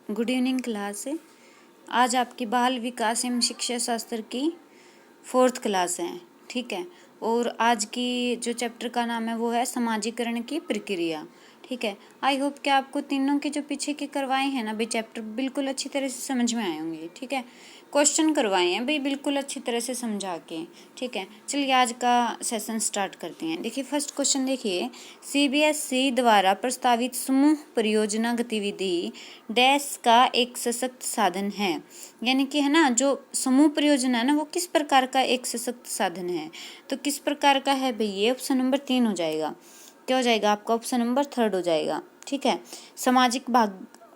Good evening class. आज आपकी बाल विकास एवं शिक्षा शास्त्र की 4th क्लास है, ठीक है। और आज की जो चैप्टर का नाम है वो है समाजीकरण की प्रक्रिया, ठीक है। आई होप कि आपको तीनों के जो पीछे के करवाए हैं ना भाई चैप्टर बिल्कुल अच्छी तरह से समझ में आए होंगे, ठीक है। क्वेश्चन करवाए हैं भाई बिल्कुल अच्छी तरह से समझा के, ठीक है। चलिए आज का सेशन स्टार्ट करते हैं। देखिए फर्स्ट क्वेश्चन देखिए, सीबीएसई द्वारा प्रस्तावित समूह परियोजना गतिविधि डैश का एक सशक्त साधन है। यानी कि है ना, जो समूह परियोजना है ना वो किस प्रकार का एक सशक्त साधन है। तो किस प्रकार का है भाई, ये ऑप्शन नंबर 3 हो जाएगा। क्या हो जाएगा आपका, ऑप्शन नंबर 3 हो जाएगा, ठीक है। सामाजिक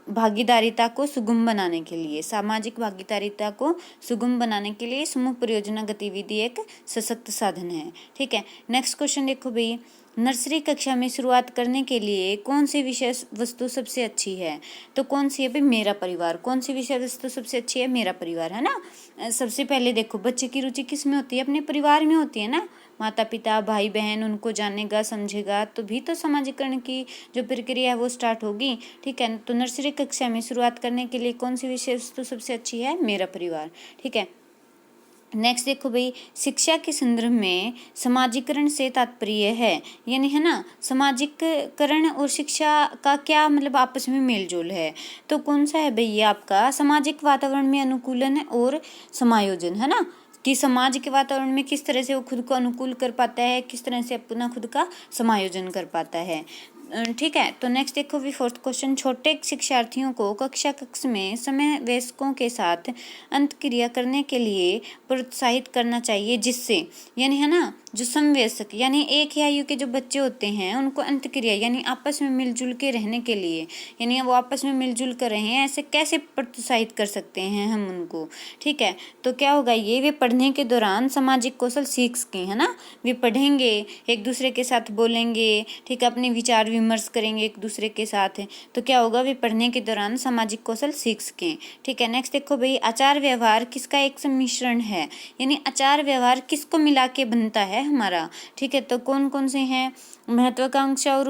भागीदारिता को सुगम बनाने के लिए, सामाजिक भागीदारिता को सुगम बनाने के लिए समूह परियोजना गतिविधि एक सशक्त साधन है, ठीक है। नेक्स्ट क्वेश्चन देखो भाई, नर्सरी कक्षा में शुरुआत करने के लिए कौन सी विषय वस्तु सबसे अच्छी है। तो कौन सी है भाई, मेरा परिवार। कौन सी विषय वस्तु सबसे अच्छी है, मेरा परिवार, है ना। सबसे पहले देखो बच्चे की रुचि किस में होती है, अपने परिवार में होती है ना। माता पिता भाई बहन उनको जानेगा समझेगा तो भी तो समाजीकरण की जो प्रक्रिया है वो स्टार्ट होगी, ठीक है। तो नर्सरी कक्षा में शुरुआत करने के लिए कौन सी विषय वस्तु सबसे अच्छी है, मेरा परिवार, ठीक है। नेक्स्ट देखो भाई, शिक्षा के संदर्भ में समाजीकरण से तात्पर्य है, यानी है ना सामाजिकरण और शिक्षा का क्या मतलब आपस में मेल जोल है। तो कौन सा है भाई, ये आपका सामाजिक वातावरण में अनुकूलन और समायोजन, है ना। कि समाज के वातावरण में किस तरह से वो खुद को अनुकूल कर पाता है, किस तरह से अपना खुद का समायोजन कर पाता है, ठीक है। तो नेक्स्ट देखो भी फोर्थ क्वेश्चन, छोटे शिक्षार्थियों को कक्षा कक्ष में समय वयस्कों के साथ अंतक्रिया करने के लिए प्रोत्साहित करना चाहिए, जिससे यानी है ना जो समवयस्क यानी एक ही आयु के जो बच्चे होते हैं उनको अंतक्रिया यानी आपस में मिलजुल के रहने के लिए, यानी वो आपस में मिलजुल कर रहे हैं, ऐसे कैसे प्रोत्साहित कर सकते हैं हम उनको, ठीक है। तो क्या होगा, ये वे पढ़ने के दौरान सामाजिक कौशल सीख सकें, है ना। वे पढ़ेंगे, एक दूसरे के साथ बोलेंगे, ठीक है, अपने विचार विमर्श करेंगे एक दूसरे के साथ, तो क्या होगा, वे पढ़ने के दौरान सामाजिक कौशल सीख सकें, ठीक है। नेक्स्ट देखो भाई, आचार व्यवहार किसका एक सम्मिश्रण है, यानी आचार व्यवहार किसको मिला के बनता है हमारा, ठीक है। तो कौन कौन से हैं, महत्वाकांक्षा और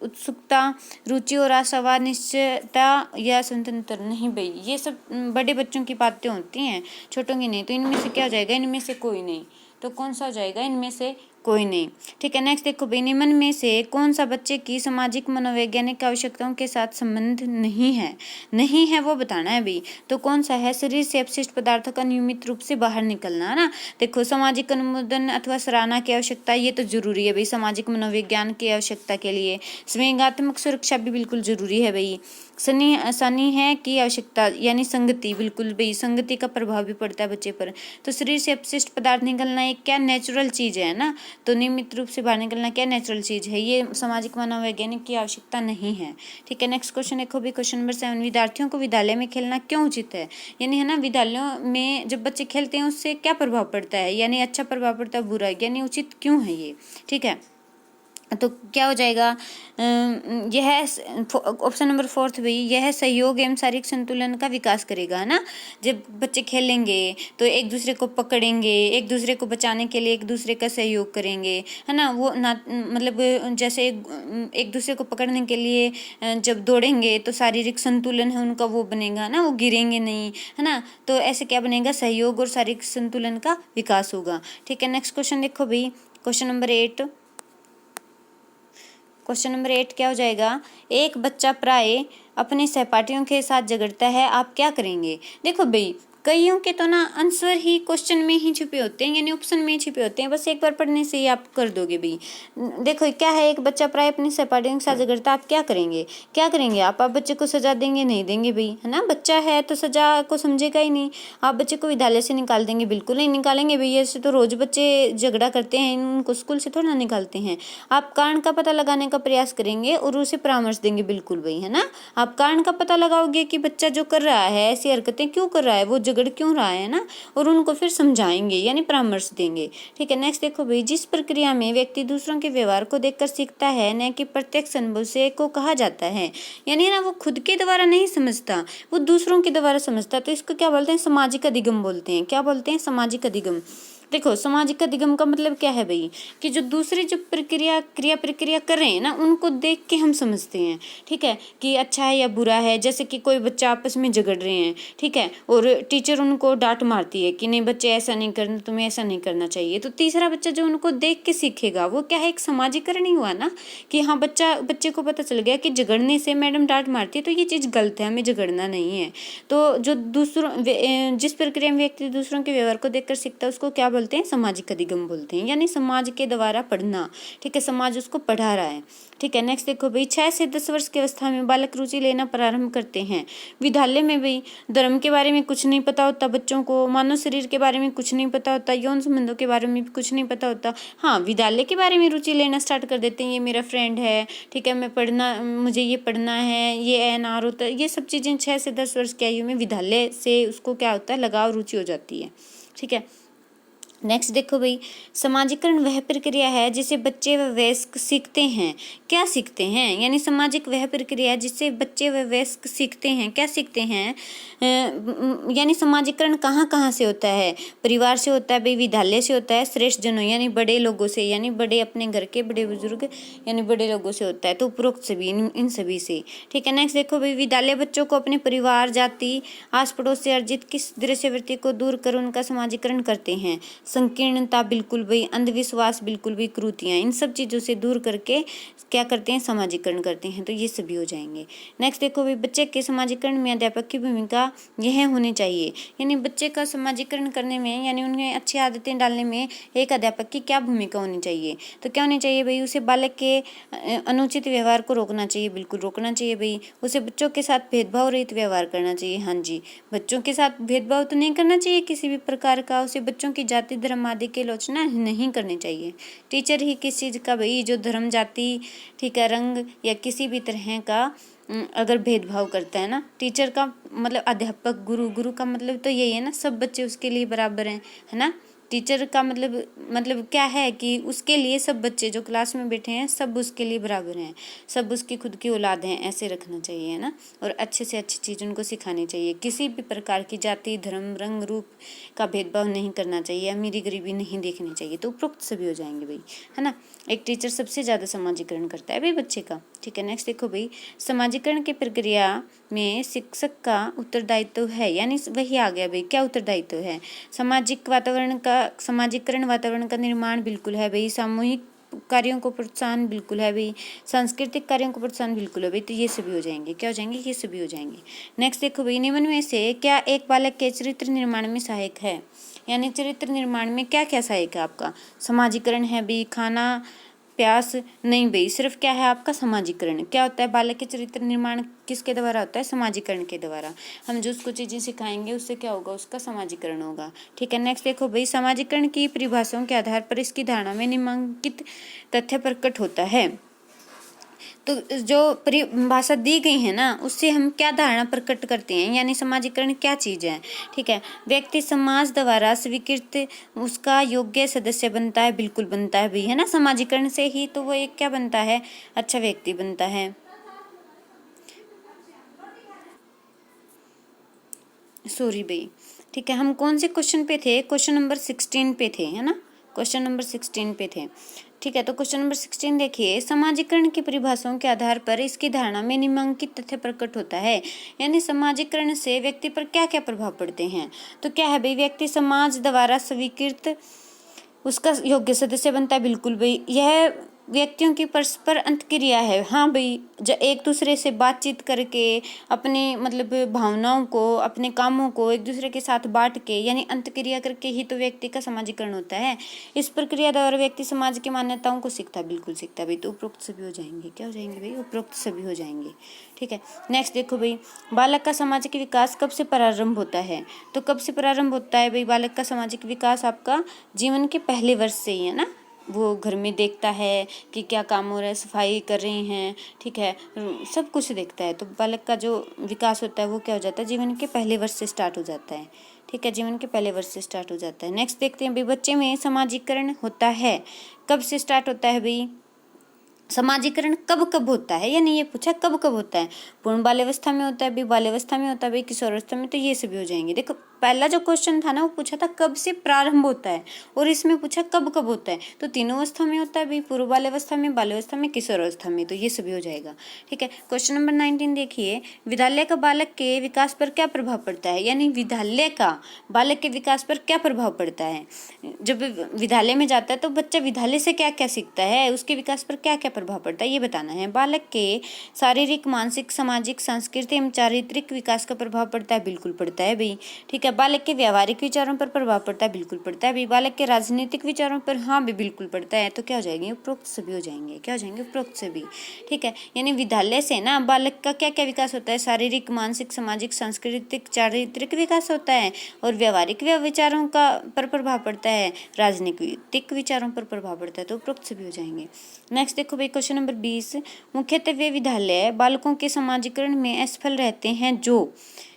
उत्सुकता, रुचि और आशावाद, निश्चयता या स्वतंत्र। नहीं भाई, ये सब बड़े बच्चों की बातें होती हैं, छोटों की नहीं। तो इनमें से क्या हो जाएगा, इनमें से कोई नहीं। तो कौन सा हो जाएगा, इनमें से कोई नहीं, ठीक है। नेक्स्ट देखो भाई, निम्न में से कौन सा बच्चे की सामाजिक मनोवैज्ञानिक आवश्यकताओं के साथ संबंध नहीं है वो बताना है भाई। तो कौन सा है, शरीर से अपशिष्ट पदार्थों का नियमित रूप से बाहर निकलना, है ना। देखो सामाजिक अनुमोदन अथवा सराहना की आवश्यकता, ये तो जरूरी है भाई सामाजिक मनोविज्ञान की आवश्यकता के लिए। संवेगात्मक सुरक्षा भी बिल्कुल जरूरी है भाई। स्नेह की आवश्यकता यानी संगति, बिल्कुल भाई संगति का प्रभाव भी पड़ता है बच्चे पर। तो शरीर से अपशिष्ट पदार्थ निकलना एक क्या नेचुरल चीज है ना, तो नियमित रूप से बाहर निकलना क्या नेचुरल चीज है, ये सामाजिक मनोवैज्ञानिक की आवश्यकता नहीं है, ठीक है। नेक्स्ट क्वेश्चन देखो भी, क्वेश्चन नंबर 7, विद्यार्थियों को विद्यालय में खेलना क्यों उचित है, यानी है ना विद्यालयों में जब बच्चे खेलते हैं उससे क्या प्रभाव पड़ता है, यानी अच्छा प्रभाव पड़ता है, बुरा, यानी उचित क्यों है ये, ठीक है। तो क्या हो जाएगा, यह ऑप्शन नंबर 4 भाई, यह सहयोग एवं शारीरिक संतुलन का विकास करेगा, है ना। जब बच्चे खेलेंगे तो एक दूसरे को पकड़ेंगे, एक दूसरे को बचाने के लिए एक दूसरे का सहयोग करेंगे, है ना। वो ना मतलब जैसे एक दूसरे को पकड़ने के लिए जब दौड़ेंगे तो शारीरिक संतुलन है उनका वो बनेगा ना, वो गिरेंगे नहीं, है ना। तो ऐसे क्या बनेगा, सहयोग और शारीरिक संतुलन का विकास होगा, ठीक है। नेक्स्ट क्वेश्चन देखो भाई, क्वेश्चन नंबर 8, क्वेश्चन नंबर 8 क्या हो जाएगा, एक बच्चा प्राय अपने सहपाठियों के साथ झगड़ता है, आप क्या करेंगे। देखो भाई कईयों के तो ना आंसर ही क्वेश्चन में ही छुपे होते हैं, यानी ऑप्शन में ही छुपे होते हैं, बस एक बार पढ़ने से ही आप कर दोगे भाई। देखो क्या है, एक बच्चा प्राय अपने सहपाठियों के साथ झगड़ता, आप क्या करेंगे, आप बच्चे को सजा देंगे, नहीं देंगे भाई, है ना। बच्चा है तो सजा को समझेगा ही नहीं, आप बच्चे को विद्यालय से निकाल देंगे, बिल्कुल नहीं निकालेंगे भाई। ऐसे तो रोज बच्चे झगड़ा करते हैं, उनको स्कूल से थोड़ा निकालते हैं। आप कारण का पता लगाने का प्रयास करेंगे और उसे परामर्श देंगे, बिल्कुल भाई, है ना। आप कारण का पता लगाओगे कि बच्चा जो कर रहा है ऐसी हरकतें क्यों कर रहा है, वो झगड़ क्यों रहा है ना, और उनको फिर समझाएंगे यानी परामर्श देंगे, ठीक है। नेक्स्ट देखो भाई, जिस प्रक्रिया में व्यक्ति दूसरों के व्यवहार को देखकर सीखता है न कि प्रत्यक्ष अनुभव से, को कहा जाता है, यानी ना वो खुद के द्वारा नहीं समझता, वो दूसरों के द्वारा समझता, तो इसको क्या बोलते हैं, सामाजिक अधिगम बोलते हैं। क्या बोलते हैं, सामाजिक अधिगम। देखो सामाजिक अधिगम का मतलब क्या है भाई, कि जो दूसरे जो प्रक्रिया कर रहे हैं ना, उनको देख के हम समझते हैं, ठीक है, कि अच्छा है या बुरा है। जैसे कि कोई बच्चा आपस में झगड़ रहे हैं, ठीक है, और टीचर उनको डांट मारती है कि नहीं बच्चे ऐसा नहीं करना, तुम्हें ऐसा नहीं करना चाहिए, तो तीसरा बच्चा जो उनको देख के सीखेगा वो क्या है, एक सामाजिकरण ही हुआ ना, कि हाँ बच्चे को पता चल गया कि झगड़ने से मैडम डांट मारती है तो ये चीज़ गलत है, हमें झगड़ना नहीं है। तो जो जिस प्रक्रिया में व्यक्ति दूसरों के व्यवहार को देखकर सीखता है उसको क्या बोलते हैं, सामाजिक अधिगम बोलते हैं, यानी समाज के द्वारा पढ़ना, ठीक है, समाज उसको पढ़ा रहा है, ठीक है। नेक्स्ट देखो भाई, 6 से 10 वर्ष की अवस्था में बालक रुचि लेना प्रारंभ करते हैं। विद्यालय में भाई धर्म के बारे में कुछ नहीं पता होता बच्चों को, मानव शरीर के बारे में कुछ नहीं पता होता, यौन संबंधों के बारे में भी कुछ नहीं पता होता। हाँ, विद्यालय के बारे में रुचि लेना स्टार्ट कर देते हैं, ये मेरा फ्रेंड है, ठीक है, मुझे ये पढ़ना है, ये एनआर होता है, ये सब चीज़ें 6 से 10 वर्ष की आयु में विद्यालय से उसको क्या होता है, लगाव रुचि हो जाती है, ठीक है। नेक्स्ट देखो भाई, सामाजिकरण वह प्रक्रिया है जिसे बच्चे व वयस्क सीखते हैं। क्या सीखते हैं, यानी सामाजिक वह प्रक्रिया है जिससे बच्चे व वयस्क सीखते हैं। क्या सीखते हैं, यानी सामाजिकरण कहाँ कहाँ से होता है, परिवार से होता है भाई, विद्यालय से होता है, श्रेष्ठ जनों यानी बड़े लोगों से, यानी बड़े अपने घर के बड़े बुजुर्ग यानी बड़े लोगों से होता है, तो उपरोक्त सभी इन सभी से, ठीक है। नेक्स्ट देखो भाई, विद्यालय बच्चों को अपने परिवार, जाति, आस पड़ोस से अर्जित किस दृश्यवृत्ति को दूर कर उनका सामाजिकरण करते हैं। संकीर्णता बिल्कुल भी, अंधविश्वास बिल्कुल भी, क्रूतियाँ, इन सब चीज़ों से दूर करके क्या करते हैं, सामाजिकरण करते हैं, तो ये सभी हो जाएंगे। नेक्स्ट देखो भाई, बच्चे के सामाजिकरण में अध्यापक की भूमिका यह होनी चाहिए, यानी बच्चे का सामाजिकरण करने में, यानी उन्हें अच्छी आदतें डालने में एक अध्यापक की क्या भूमिका होनी चाहिए, तो क्या होनी चाहिए भाई, उसे बालक के अनुचित व्यवहार को रोकना चाहिए, बिल्कुल रोकना चाहिए भाई। उसे बच्चों के साथ भेदभाव रहित व्यवहार करना चाहिए, हाँ जी, बच्चों के साथ भेदभाव तो नहीं करना चाहिए किसी भी प्रकार का। उसे बच्चों की जाति, धर्म आदि की आलोचना नहीं करनी चाहिए। टीचर ही किस चीज़ का भाई, जो धर्म, जाति, ठीक है, रंग या किसी भी तरह का अगर भेदभाव करता है ना, टीचर का मतलब अध्यापक, गुरु का मतलब तो यही है ना, सब बच्चे उसके लिए बराबर हैं, है ना। टीचर का मतलब क्या है कि उसके लिए सब बच्चे जो क्लास में बैठे हैं सब उसके लिए बराबर हैं, सब उसकी खुद की औलाद हैं, ऐसे रखना चाहिए, है ना। और अच्छे से अच्छी चीज़ उनको सिखानी चाहिए, किसी भी प्रकार की जाति, धर्म, रंग, रूप का भेदभाव नहीं करना चाहिए, अमीरी गरीबी नहीं देखनी चाहिए, तो उपरोक्त सभी हो जाएंगे भाई, है ना। एक टीचर सबसे ज़्यादा सामाजिकरण करता है भाई बच्चे का, ठीक है। नेक्स्ट देखो भाई, सामाजिकरण की प्रक्रिया में शिक्षक का उत्तरदायित्व है, यानी वही आ गया भाई, क्या उत्तरदायित्व है, सामाजिकरण वातावरण का निर्माण बिल्कुल है भाई, सामूहिक कार्यों को प्रोत्साहन बिल्कुल है भाई, सांस्कृतिक कार्यों को प्रोत्साहन बिल्कुल है भाई, तो ये सभी हो जाएंगे, क्या हो जाएंगे, ये सभी हो जाएंगे। नेक्स्ट देखो भाई, निम्न में से क्या एक बालक के चरित्र निर्माण में सहायक है, यानी चरित्र निर्माण में क्या क्या सहायक है आपका, सामाजिकरण है भाई, खाना प्यास नहीं भाई, सिर्फ क्या है आपका सामाजिकरण। क्या होता है, बालक के चरित्र निर्माण किसके द्वारा होता है, सामाजिकरण के द्वारा। हम जो उसको चीज़ें सिखाएंगे उससे क्या होगा, उसका सामाजिकरण होगा, ठीक है। नेक्स्ट देखो भाई, सामाजिकरण की परिभाषाओं के आधार पर इसकी धारणा में निम्नलिखित तथ्य प्रकट होता है। तो जो परिभाषा दी गई है ना, उससे हम क्या धारणा प्रकट करते हैं, यानी सामाजिकरण क्या चीज़ है, ठीक है। व्यक्ति समाज द्वारा स्वीकृत उसका योग्य सदस्य बनता है, बिल्कुल बनता है भाई, है ना। सामाजिकरण से ही तो वो एक क्या बनता है, अच्छा व्यक्ति बनता है। सॉरी भाई, ठीक है, हम कौन से क्वेश्चन पे थे, क्वेश्चन नंबर 16 पे थे, है ना, क्वेश्चन नंबर 16 पे थे, ठीक है। तो क्वेश्चन नंबर 16 देखिए, समाजीकरण की परिभाषाओं के आधार पर इसकी धारणा में निम्नलिखित तथ्य प्रकट होता है, यानी समाजीकरण से व्यक्ति पर क्या क्या प्रभाव पड़ते हैं। तो क्या है भाई, व्यक्ति समाज द्वारा स्वीकृत उसका योग्य सदस्य बनता है, बिल्कुल भाई। यह व्यक्तियों की परस्पर अंतक्रिया है, हाँ भाई, एक दूसरे से बातचीत करके अपने भावनाओं को, अपने कामों को एक दूसरे के साथ बांट के, यानी अंतक्रिया करके ही तो व्यक्ति का समाजीकरण होता है। इस प्रक्रिया द्वारा व्यक्ति समाज की मान्यताओं को सीखता है, बिल्कुल सीखता है भाई, तो उपरोक्त सभी हो जाएंगे, क्या हो जाएंगे भाई, उपरोक्त सभी हो जाएंगे, ठीक है। नेक्स्ट देखो भाई, बालक का सामाजिक विकास कब से प्रारंभ होता है, तो कब से प्रारंभ होता है भाई बालक का सामाजिक विकास, आपका जीवन के पहले वर्ष से ही, है ना। वो घर में देखता है कि क्या काम हो रहा है, सफाई कर रही हैं, ठीक है, सब कुछ देखता है, तो बालक का जो विकास होता है वो क्या हो जाता है, जीवन के पहले वर्ष से स्टार्ट हो जाता है, ठीक है, जीवन के पहले वर्ष से स्टार्ट हो जाता है। नेक्स्ट देखते हैं भाई, बच्चे में सामाजिकरण होता है, कब से स्टार्ट होता है भाई, समाजीकरण कब कब होता है, यानी ये पूछा कब कब होता है, पूर्ण बाल्यावस्था में होता है भाई, बाल्यावस्था में होता है भाई, किशोरावस्था में, तो ये सभी हो जाएंगे। देखो पहला जो क्वेश्चन था ना वो पूछा था कब से प्रारंभ होता है, और इसमें पूछा कब कब होता है। तो तीनों अवस्था में होता है भाई, पूर्व बाल्यावस्था में, बाल्यावस्था में, किशोर अवस्था में, तो ये सभी हो जाएगा। ठीक है, क्वेश्चन नंबर 19 देखिए, विद्यालय का बालक के विकास पर क्या प्रभाव पड़ता है, यानी विद्यालय का बालक के विकास पर क्या प्रभाव पड़ता है। जब विद्यालय में जाता है तो बच्चा विद्यालय से क्या क्या सीखता है, उसके विकास पर क्या क्या प्रभाव पड़ता है, ये बताना है। बालक के शारीरिक, मानसिक, सामाजिक, सांस्कृतिक एवं चारित्रिक विकास का प्रभाव पड़ता है, बिल्कुल पड़ता है भाई। ठीक है, बालक के व्यावहारिक विचारों पर प्रभाव पड़ता है, बिल्कुल पड़ता है भाई। बालक के राजनीतिक विचारों पर, हाँ भी बिल्कुल पड़ता है। तो क्या हो जाएंगे, उपरोक्त सभी हो जाएंगे। क्या हो जाएंगे, उपरोक्त सभी। ठीक है, यानी विद्यालय से ना बालक का क्या क्या विकास होता है, शारीरिक, मानसिक, सामाजिक, सांस्कृतिक, चारित्रिक विकास होता है, और व्यावहारिक विचारों का पर प्रभाव पड़ता है, राजनीतिक विचारों पर प्रभाव पड़ता है, तो उपरोक्त सभी हो जाएंगे। नेक्स्ट देखो भाई, क्वेश्चन नंबर 20, मुख्यतः वे विद्यालय बालकों के समाजीकरण में असफल रहते हैं जो,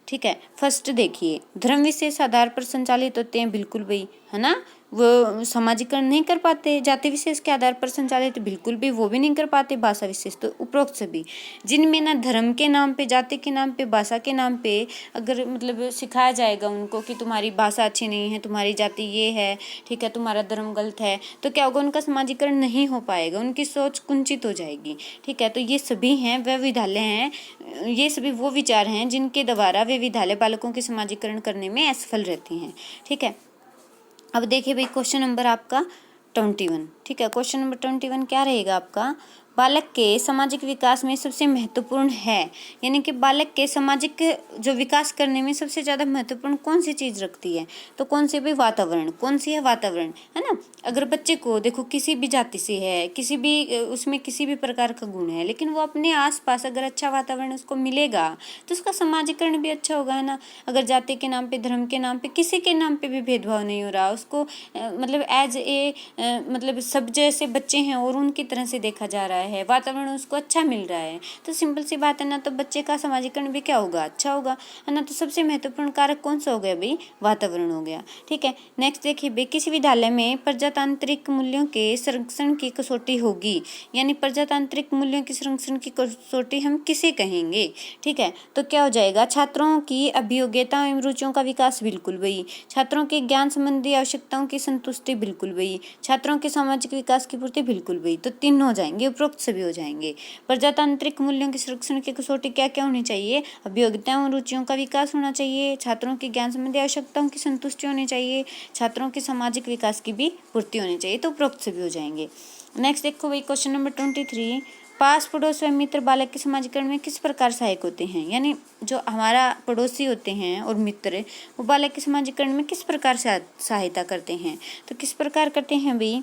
ठीक है, फर्स्ट देखिए, धर्म विशेष आधार पर संचालित होते हैं, बिल्कुल भाई, है ना, वो समाजीकरण नहीं कर पाते। जाति विशेष के आधार पर संचालित, बिल्कुल भी वो भी नहीं कर पाते। भाषा विशेष, तो उपरोक्त सभी। जिनमें ना धर्म के नाम पे, जाति के नाम पे, भाषा के नाम पे अगर मतलब सिखाया जाएगा उनको कि तुम्हारी भाषा अच्छी नहीं है, तुम्हारी जाति ये है, ठीक है, तुम्हारा धर्म गलत है, तो क्या होगा, उनका समाजीकरण नहीं हो पाएगा, उनकी सोच कुंचित हो जाएगी। ठीक है, तो ये सभी हैं वह विद्यालय हैं, ये सभी वो विचार हैं जिनके द्वारा वे विद्यालय बालकों के समाजीकरण करने में असफल रहती हैं। ठीक है, अब देखिए भाई, क्वेश्चन नंबर आपका 21। ठीक है, क्वेश्चन नंबर 21 क्या रहेगा आपका, बालक के सामाजिक विकास में सबसे महत्वपूर्ण है, यानी कि बालक के सामाजिक जो विकास करने में सबसे ज़्यादा महत्वपूर्ण कौन सी चीज़ रखती है, तो कौन सी भाई, वातावरण। कौन सी है, वातावरण, है ना। अगर बच्चे को देखो किसी भी जाति से है, किसी भी उसमें किसी भी प्रकार का गुण है, लेकिन वो अपने आसपास अगर अच्छा वातावरण उसको मिलेगा तो उसका समाजीकरण भी अच्छा होगा, है ना। अगर जाति के नाम पे, धर्म के नाम पे, किसी के नाम पे भी भेदभाव नहीं हो रहा, उसको मतलब एज ए मतलब सब जैसे बच्चे हैं और उनकी तरह से देखा जा रहा है, वातावरण उसको अच्छा मिल रहा है, तो सिंपल सी बात है ना, तो बच्चे का समाजीकरण भी क्या होगा, अच्छा होगा, है ना। तो सबसे महत्वपूर्ण कारक कौन सा हो गया भाई, वातावरण हो गया। ठीक है, नेक्स्ट देखिए भाई, किसी विद्यालय में प्रजातांत्रिक मूल्यों के संरक्षण की कसौटी होगी, यानी प्रजातांत्रिक मूल्यों के संरक्षण की कसौटी हम किसे कहेंगे। ठीक है, तो क्या हो जाएगा, छात्रों की अभियोग्यता एवं रुचियों का विकास, बिल्कुल भाई। छात्रों के ज्ञान संबंधी आवश्यकताओं की संतुष्टि, बिल्कुल भाई। छात्रों के सामाजिक विकास की पूर्ति, बिल्कुल भाई। तो तीन हो जाएंगे, उपरोक्त सभी हो जाएंगे। प्रजातांत्रिक मूल्यों के संरक्षण की कसौटी क्या क्या होनी चाहिए, अभियोग्यताओं और रुचियों का विकास होना चाहिए, छात्रों की ज्ञान संबंधी आवश्यकताओं की संतुष्टि होनी चाहिए, छात्रों के सामाजिक विकास की भी पूर्ति होनी चाहिए, तो उपरोक्त सभी हो जाएंगे। नेक्स्ट देखो भाई, क्वेश्चन नंबर 23, पास पड़ोस व मित्र बालक के समाजीकरण में किस प्रकार सहायक होते हैं, यानी जो हमारा पड़ोसी होते हैं और मित्र, वो बालक के समाजीकरण में किस प्रकार से सहायता करते हैं, तो किस प्रकार करते हैं भाई।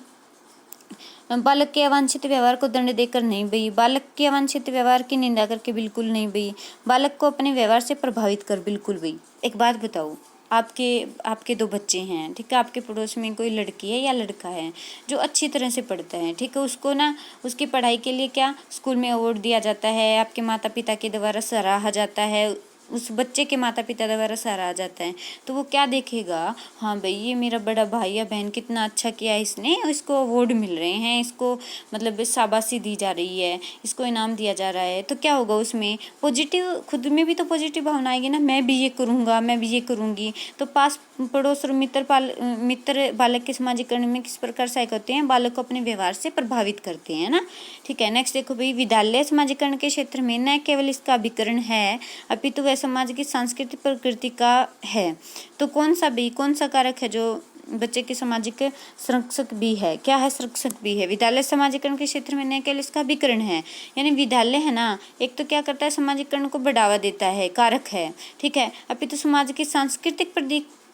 बालक के अवांछित व्यवहार को दंड देकर नहीं भाई, बालक के अवांछित व्यवहार की निंदा करके, बिल्कुल नहीं भाई। बालक को अपने व्यवहार से प्रभावित कर, बिल्कुल भाई। एक बात बताओ, आपके दो बच्चे हैं, ठीक है, आपके पड़ोस में कोई लड़की है या लड़का है जो अच्छी तरह से पढ़ता है, ठीक है, उसको ना उसकी पढ़ाई के लिए क्या स्कूल में अवार्ड दिया जाता है, आपके माता पिता के द्वारा सराहा जाता है, उस बच्चे के माता पिता द्वारा सराहा जाता है, तो वो क्या देखेगा, हाँ भाई ये मेरा बड़ा भाई या बहन कितना अच्छा किया इसने, इसको अवार्ड मिल रहे हैं, इसको मतलब शाबाशी दी जा रही है, इसको इनाम दिया जा रहा है, तो क्या होगा, उसमें पॉजिटिव, खुद में भी तो पॉजिटिव भावना आएगी ना, मैं भी ये करूँगा, मैं भी ये करूँगी। तो पास पड़ोस और मित्र बालक के समाजीकरण में किस प्रकार सहायक होते हैं, बालक को अपने व्यवहार से प्रभावित करते हैं ना। ठीक है, नेक्स्ट देखो भाई, विद्यालय समाजीकरण के क्षेत्र में न केवल इसका अभिकरण है अपितु वह समाज की सांस्कृतिक प्रकृति का है, तो कौन सा कारक है जो बच्चे के सामाजिक संरक्षक भी है, क्या है, संरक्षक भी है। विद्यालय समाजीकरण के क्षेत्र में न केवल इसका अभिकरण है, यानी विद्यालय है ना, एक तो क्या करता है, समाजीकरण को बढ़ावा देता है, कारक है, ठीक है, अपितु समाज की सांस्कृतिक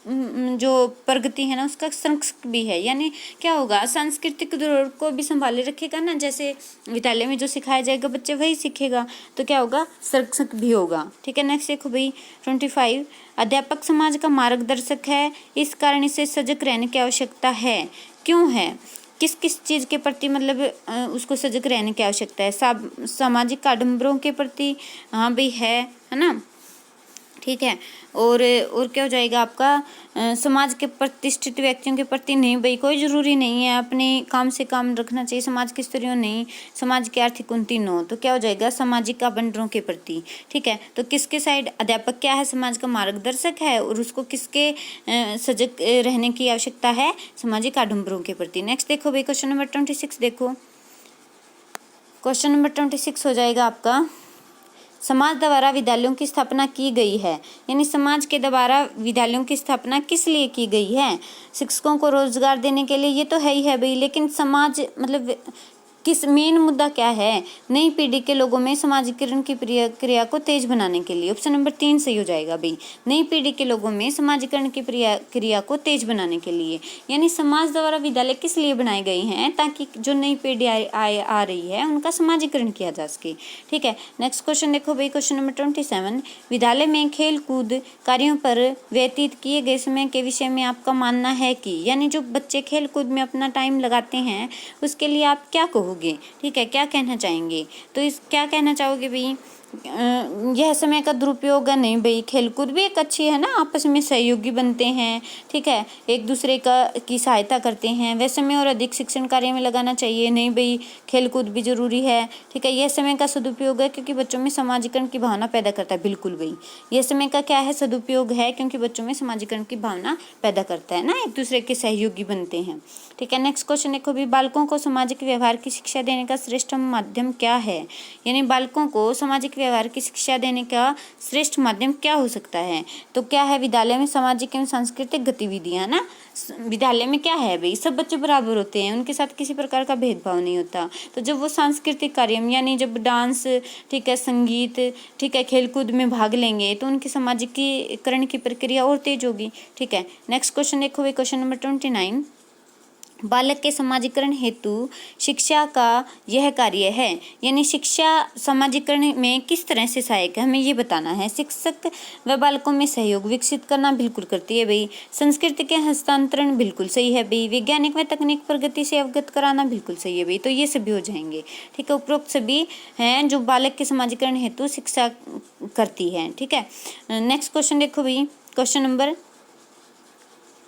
जो प्रगति है ना उसका संरक्षक भी है, यानी क्या होगा, सांस्कृतिक धरोहर को भी संभाले रखेगा ना, जैसे विद्यालय में जो सिखाया जाएगा बच्चे वही सीखेगा, तो क्या होगा, संरक्षक भी होगा। ठीक है, नेक्स्ट देखो भाई 25, अध्यापक समाज का मार्गदर्शक है, इस कारण इसे सजग रहने की आवश्यकता है, क्यों है, किस किस चीज़ के प्रति मतलब उसको सजग रहने की आवश्यकता है, सामाजिक आडंबरों के प्रति, हाँ भाई है ना। ठीक है। और क्या हो जाएगा आपका, समाज के प्रतिष्ठित व्यक्तियों के प्रति नहीं भाई, कोई जरूरी नहीं है अपने काम से काम रखना चाहिए, समाज की स्त्रियों नहीं, समाज की आर्थिक उन्नति न हो, तो क्या हो जाएगा सामाजिक आवंटनों के प्रति। ठीक है, तो किसके साइड अध्यापक क्या है, समाज का मार्गदर्शक है और उसको किसके सजग रहने की आवश्यकता है, सामाजिक आडंबरों के प्रति। नेक्स्ट देखो भाई क्वेश्चन नंबर 26 देखो। क्वेश्चन नंबर 26 हो जाएगा आपका, समाज द्वारा विद्यालयों की स्थापना की गई है, यानी समाज के द्वारा विद्यालयों की स्थापना किस लिए की गई है, शिक्षकों को रोजगार देने के लिए, ये तो है ही है भाई, लेकिन समाज मतलब किस मेन मुद्दा क्या है, नई पीढ़ी के लोगों में समाजीकरण की क्रिया को तेज बनाने के लिए। ऑप्शन नंबर 3 सही हो जाएगा भाई, नई पीढ़ी के लोगों में समाजीकरण की क्रिया को तेज बनाने के लिए, यानी समाज द्वारा विद्यालय किस लिए बनाए गए हैं, ताकि जो नई पीढ़ी आ रही है उनका समाजीकरण किया जा सके। ठीक है, नेक्स्ट क्वेश्चन देखो भाई क्वेश्चन नंबर 27, विद्यालय में खेल कूद कार्यों पर व्यतीत किए गए समय के विषय में आपका मानना है कि, यानी जो बच्चे खेल कूद में अपना टाइम लगाते हैं उसके लिए आप क्या कहोगे। ठीक है, क्या कहना चाहेंगे, तो इस क्या कहना चाहोगे भाई, यह समय का दुरुपयोग है, नहीं भाई, खेलकूद भी एक अच्छी है ना, आपस में सहयोगी बनते हैं, ठीक है, एक दूसरे की सहायता करते हैं, वह समय और अधिक शिक्षण कार्य में लगाना चाहिए, नहीं भाई खेलकूद भी जरूरी है। ठीक है, यह समय का सदुपयोग है क्योंकि बच्चों में समाजीकरण की भावना पैदा करता है, बिल्कुल भाई, यह समय का क्या है, सदुपयोग है क्योंकि बच्चों में समाजीकरण की भावना पैदा करता है ना, एक दूसरे के सहयोगी बनते हैं। ठीक है, नेक्स्ट क्वेश्चन देखो भी, बालकों को सामाजिक व्यवहार की शिक्षा देने का श्रेष्ठ माध्यम क्या है, यानी बालकों को सामाजिक व्यवहार की शिक्षा देने का श्रेष्ठ माध्यम क्या हो सकता है, तो क्या है, विद्यालय में सामाजिक एवं सांस्कृतिक गतिविधियां ना, विद्यालय में क्या है भाई, सब बच्चे बराबर होते हैं, उनके साथ किसी प्रकार का भेदभाव नहीं होता, तो जब वो सांस्कृतिक कार्य यानी जब डांस, ठीक है, संगीत, ठीक है, खेलकूद में भाग लेंगे तो उनकी सामाजिकीकरण की प्रक्रिया और तेज होगी। ठीक है, नेक्स्ट क्वेश्चन देखो भाई क्वेश्चन नंबर 29, बालक के समाजीकरण हेतु शिक्षा का यह कार्य है, यानी शिक्षा समाजीकरण में किस तरह से सहायक है, हमें ये बताना है। शिक्षक व बालकों में सहयोग विकसित करना, बिल्कुल करती है भाई। संस्कृति के हस्तांतरण, बिल्कुल सही है भाई। वैज्ञानिक व तकनीक प्रगति से अवगत कराना, बिल्कुल सही है भाई, तो ये सभी हो जाएंगे। ठीक है, उपरोक्त सभी हैं जो बालक के समाजीकरण हेतु शिक्षा करती है। ठीक है, नेक्स्ट क्वेश्चन देखो भाई क्वेश्चन नंबर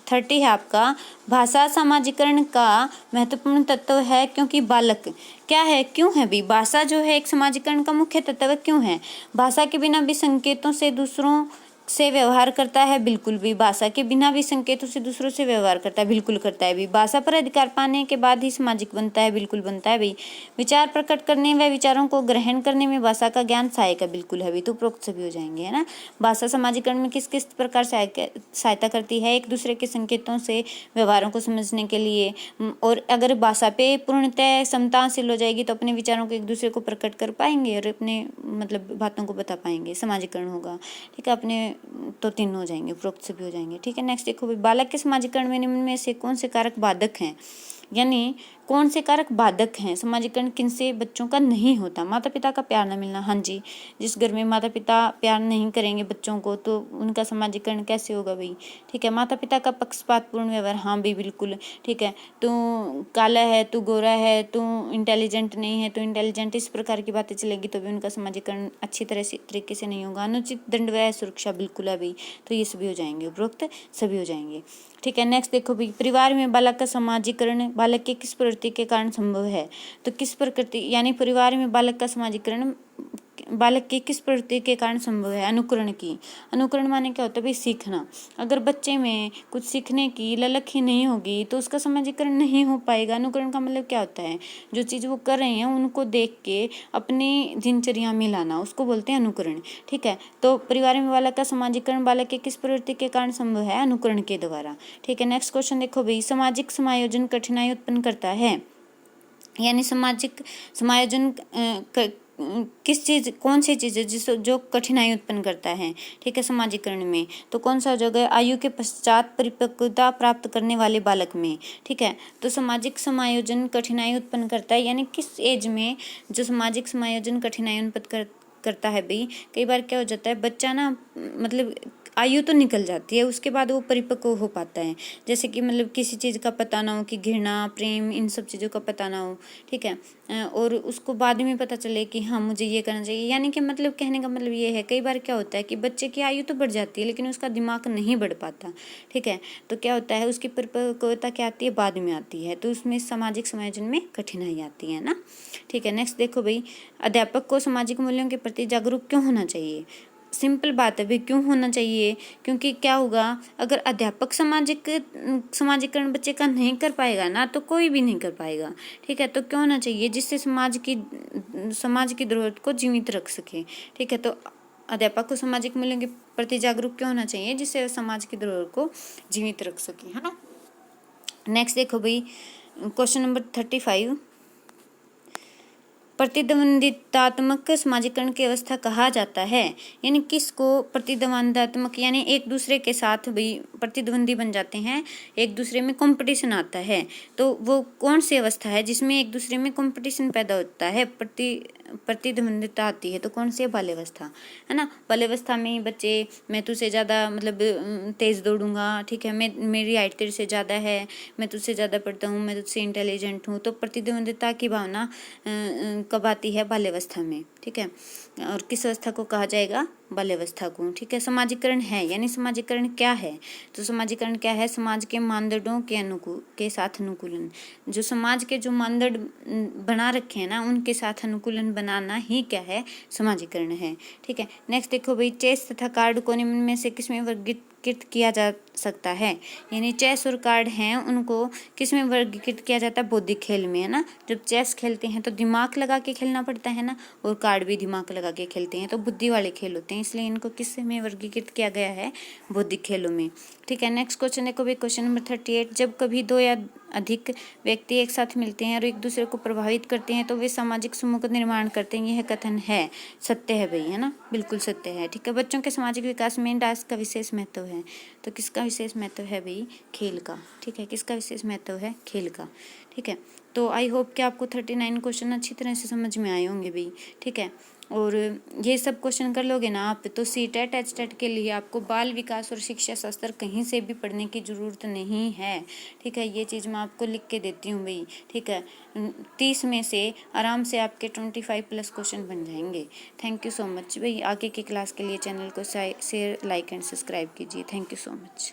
30 है आपका, भाषा समाजीकरण का महत्वपूर्ण तत्व है क्योंकि बालक क्या है, क्यों है भी, भाषा जो है एक समाजीकरण का मुख्य तत्व क्यों है, भाषा के बिना भी संकेतों से दूसरों से व्यवहार करता है, बिल्कुल भी, भाषा के बिना भी संकेतों से दूसरों से व्यवहार करता है, बिल्कुल करता है भी। भाषा पर अधिकार पाने के बाद ही सामाजिक बनता है, बिल्कुल बनता है भी। विचार प्रकट करने व विचारों को ग्रहण करने में भाषा का ज्ञान सहायक है, बिल्कुल है भी, तो उपरोक्त सभी हो जाएंगे, है ना। भाषा समाजीकरण में किस किस प्रकार सहायता करती है, एक दूसरे के संकेतों से व्यवहारों को समझने के लिए, और अगर भाषा पे पूर्णतः क्षमता हासिल हो जाएगी तो अपने विचारों को एक दूसरे को प्रकट कर पाएंगे और अपने मतलब बातों को बता पाएंगे, समाजीकरण होगा। ठीक है, अपने तो 3 हो जाएंगे, उपरोक्त सभी हो जाएंगे। ठीक है, नेक्स्ट देखो, बालक के समाजीकरण में निम्न में से कौन से कारक बाधक हैं, यानी कौन से कारक बाधक हैं, समाजीकरण किनसे बच्चों का नहीं होता, माता पिता का प्यार न मिलना, हाँ जी, जिस घर में माता पिता प्यार नहीं करेंगे बच्चों को तो उनका समाजीकरण कैसे होगा भाई। ठीक है, माता पिता का पक्षपातपूर्ण व्यवहार, हाँ भाई बिल्कुल। ठीक है, तू काला है, तू गोरा है, तू इंटेलिजेंट नहीं है, तू इंटेलिजेंट, इस प्रकार की बातें चलेगी तो भी उनका समाजीकरण अच्छी तरीके से नहीं होगा। अनुचित दंड व सुरक्षा, बिल्कुल है भाई, तो ये सभी हो जाएंगे, उपरोक्त सभी हो जाएंगे। ठीक है, नेक्स्ट देखो भाई, परिवार में बालक का समाजीकरण बालक के किस प्रवृत्ति के कारण संभव है, तो किस प्रकृति, यानी परिवार में बालक का समाजीकरण बालक की किस प्रवृत्ति के कारण संभव है, अनुकरण की। अनुकरण माने क्या होता है भाई, सीखना। अगर बच्चे में कुछ सीखने की ललक ही नहीं होगी तो उसका समाजीकरण नहीं हो पाएगा। अनुकरण का मतलब क्या होता है, जो चीज़ वो कर रहे हैं उनको देख के अपनी दिनचर्या में लाना, उसको बोलते हैं अनुकरण। ठीक है, तो परिवार में बालक का समाजीकरण बालक के किस प्रवृत्ति के कारण संभव है, अनुकरण के द्वारा। ठीक है, नेक्स्ट क्वेश्चन देखो भाई, सामाजिक समायोजन कठिनाई उत्पन्न करता है, यानी सामाजिक समायोजन किस चीज़, कौन सी चीज़ है जो कठिनाई उत्पन्न करता है। ठीक है, समाजीकरण में तो कौन सा जगह, आयु के पश्चात परिपक्वता प्राप्त करने वाले बालक में। ठीक है, तो सामाजिक समायोजन कठिनाई उत्पन्न करता है, यानी किस एज में जो सामाजिक समायोजन कठिनाई उत्पन्न करता है भाई, कई बार क्या हो जाता है बच्चा ना मतलब आयु तो निकल जाती है, उसके बाद वो परिपक्व हो पाता है। जैसे कि मतलब किसी चीज़ का पता ना हो, कि घृणा प्रेम इन सब चीज़ों का पता ना हो, ठीक है, और उसको बाद में पता चले कि हाँ मुझे ये करना चाहिए। यानी कि मतलब कहने का मतलब ये है, कई बार क्या होता है कि बच्चे की आयु तो बढ़ जाती है लेकिन उसका दिमाग नहीं बढ़ पाता, ठीक है। तो क्या होता है, उसकी परिपक्वता क्या आती है, बाद में आती है, तो उसमें सामाजिक समायोजन में कठिनाई आती है ना, ठीक है। नेक्स्ट देखो भाई, अध्यापक को सामाजिक मूल्यों के प्रति जागरूक क्यों होना चाहिए। सिंपल बात है भाई, क्यों होना चाहिए, क्योंकि क्या होगा, अगर अध्यापक समाजीकरण बच्चे का नहीं कर पाएगा ना, तो कोई भी नहीं कर पाएगा, ठीक है। तो क्यों होना चाहिए, जिससे समाज की धरोहर को जीवित रख सके, ठीक है। तो अध्यापक को सामाजिक मूल्यों के प्रति जागरूक क्यों होना चाहिए, जिससे समाज की धरोहर को जीवित रख सके, है ना। नेक्स्ट देखो भाई, क्वेश्चन नंबर 35, प्रतिद्वंदितात्मक समाजीकरण की अवस्था कहा जाता है। यानी किसको प्रतिद्वंदात्मक, यानी एक दूसरे के साथ भी प्रतिद्वंदी बन जाते हैं, एक दूसरे में कंपटीशन आता है, तो वो कौन सी अवस्था है जिसमें एक दूसरे में कंपटीशन पैदा होता है, प्रतिद्वंदिता आती है, तो कौन सी है, बाल्यावस्था, है ना। बाल्यावस्था में बच्चे, मैं तुझसे ज़्यादा मतलब तेज़ दौड़ूंगा, ठीक है, मेरी हाइट तेरे से ज़्यादा है, मैं तुझसे ज़्यादा पढ़ता हूँ, मैं तुझसे इंटेलिजेंट हूँ, तो प्रतिद्वंदिता की भावना कब आती है, बाल्यावस्था में, ठीक है। और किस अवस्था को कहा जाएगा, बाल्यावस्था को, ठीक है। समाजीकरण है, यानी समाजीकरण क्या है, तो समाजीकरण क्या है, समाज के मानदंडों के साथ अनुकूलन, जो समाज के जो मानदंड बना रखे हैं ना, उनके साथ अनुकूलन बनाना ही क्या है, समाजीकरण है, ठीक है। नेक्स्ट देखो भाई, चेस तथा कार्ड को निम्न में से किसमें वर्गीकृत किया जा सकता है। यानी चेस और कार्ड हैं, उनको किसमें वर्गीकृत किया जाता है, बौद्धिक खेल में, है ना। जब चेस खेलते हैं तो दिमाग लगा के खेलना पड़ता है ना, और कार्ड भी दिमाग लगा के खेलते हैं, तो बुद्धि वाले खेल होते हैं, इसलिए इनको किस में वर्गीकृत किया गया है, बौद्धिक खेलों में, ठीक है। नेक्स्ट क्वेश्चन देखो भाई, क्वेश्चन नंबर 38, जब कभी दो या अधिक व्यक्ति एक साथ मिलते हैं और एक दूसरे को प्रभावित करते हैं तो वे सामाजिक समूह का निर्माण करते हैं, यह कथन है, सत्य है भाई, है ना, बिल्कुल सत्य है, ठीक है। बच्चों के सामाजिक विकास में डांस का विशेष महत्व है, तो किसका विशेष महत्व है भाई, खेल का, ठीक है, किसका विशेष महत्व है, खेल का, ठीक है। तो आई होप कि आपको 39 क्वेश्चन अच्छी तरह से समझ में आए होंगे भाई, ठीक है। और ये सब क्वेश्चन कर लोगे ना आप, तो सीटेट एचटेट के लिए आपको बाल विकास और शिक्षा शास्त्र कहीं से भी पढ़ने की ज़रूरत नहीं है, ठीक है। ये चीज़ मैं आपको लिख के देती हूँ भाई, ठीक है। 30 में से आराम से आपके 25+ क्वेश्चन बन जाएंगे। थैंक यू सो मच भाई। आगे की क्लास के लिए चैनल को शेयर, लाइक एंड सब्सक्राइब कीजिए। Thank you so much.